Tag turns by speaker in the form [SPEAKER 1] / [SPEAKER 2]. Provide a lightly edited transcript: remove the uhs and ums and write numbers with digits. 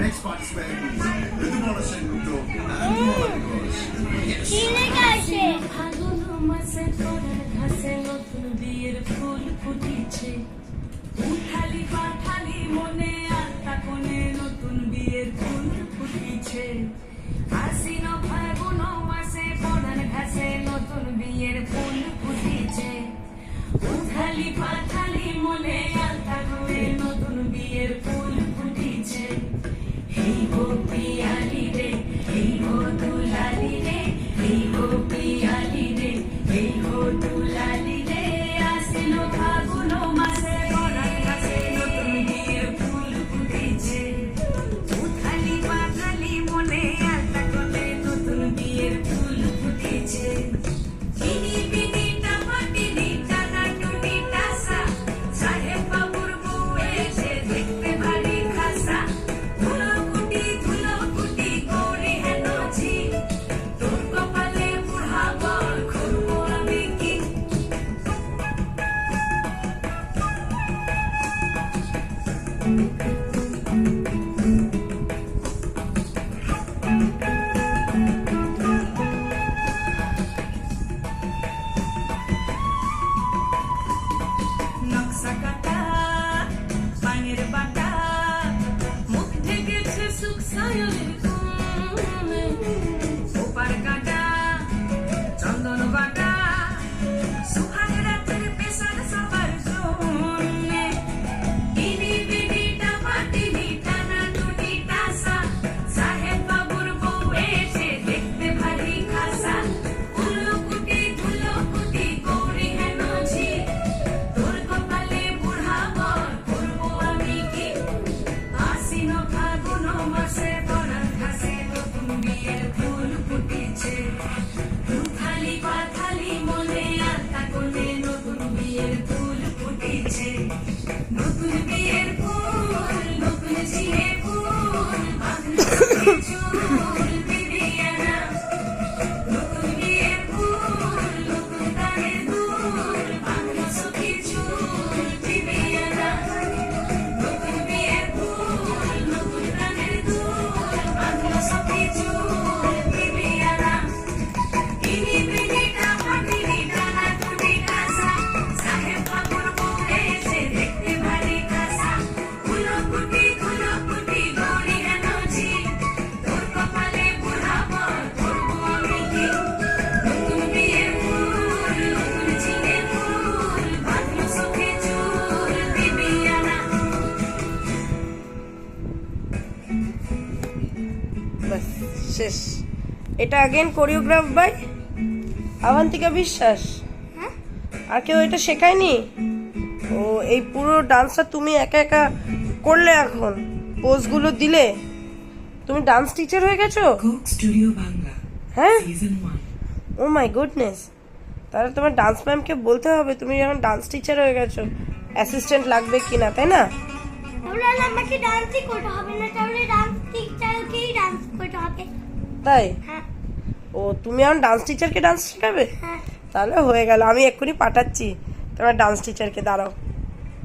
[SPEAKER 1] Next participant is Ridhumala Sengupta and Ridhumala Ghosh. Yes.
[SPEAKER 2] উঠালি পাঠালি মনে আত্মা কোনে নতুন বিয়ের ফুল ফুটিছে আশ্বিন ফাল্গুন মাসে পরাণ ঘাসে নতুন বিয়ের ফুল ফুটিছে উঠালি পাঠালি মনে আত্মা কোনে নতুন বিয়ের ফুল ফুটিছে এই গো পিয়ালি রে এই গো দুলালি রে এই গো পিয়ালি রে এই গো দুলালি রে আশ্বিন ফাল্গুন মাসে
[SPEAKER 3] শেষ। এটা अगेन কোরিওগ্রাফ বাই আভান্তিকা বিশ্বাস। আর কেউ এটা শেখায়নি? ও এই পুরো ডান্সটা তুমি একা একা করলে, এখন পোজগুলো দিলে, তুমি ডান্স টিচার হয়ে গেছো?
[SPEAKER 2] স্টুডিও বাংলা,
[SPEAKER 3] হ্যাঁ,
[SPEAKER 2] সিজন 1।
[SPEAKER 3] ও মাই গুডনেস, তাহলে তোমার ডান্স ম্যামকে বলতে হবে তুমি এখন ডান্স টিচার হয়ে গেছো, অ্যাসিস্ট্যান্ট লাগবে কিনা, তাই না?
[SPEAKER 4] আমাকে ডান্সই করতে হবে না, তাহলে ডান্স টিচারকেই ডান্স করতে হবে।
[SPEAKER 3] তাই?
[SPEAKER 4] হ্যাঁ।
[SPEAKER 3] ও তুমি এখন ডান্স টিচারকে ডান্স শেখাবে?
[SPEAKER 4] হ্যাঁ।
[SPEAKER 3] তাহলে হয়ে গেল, আমি এক্ষুনি পাঠাচ্ছি তোমার ডান্স টিচারকে, দাঁড়াও।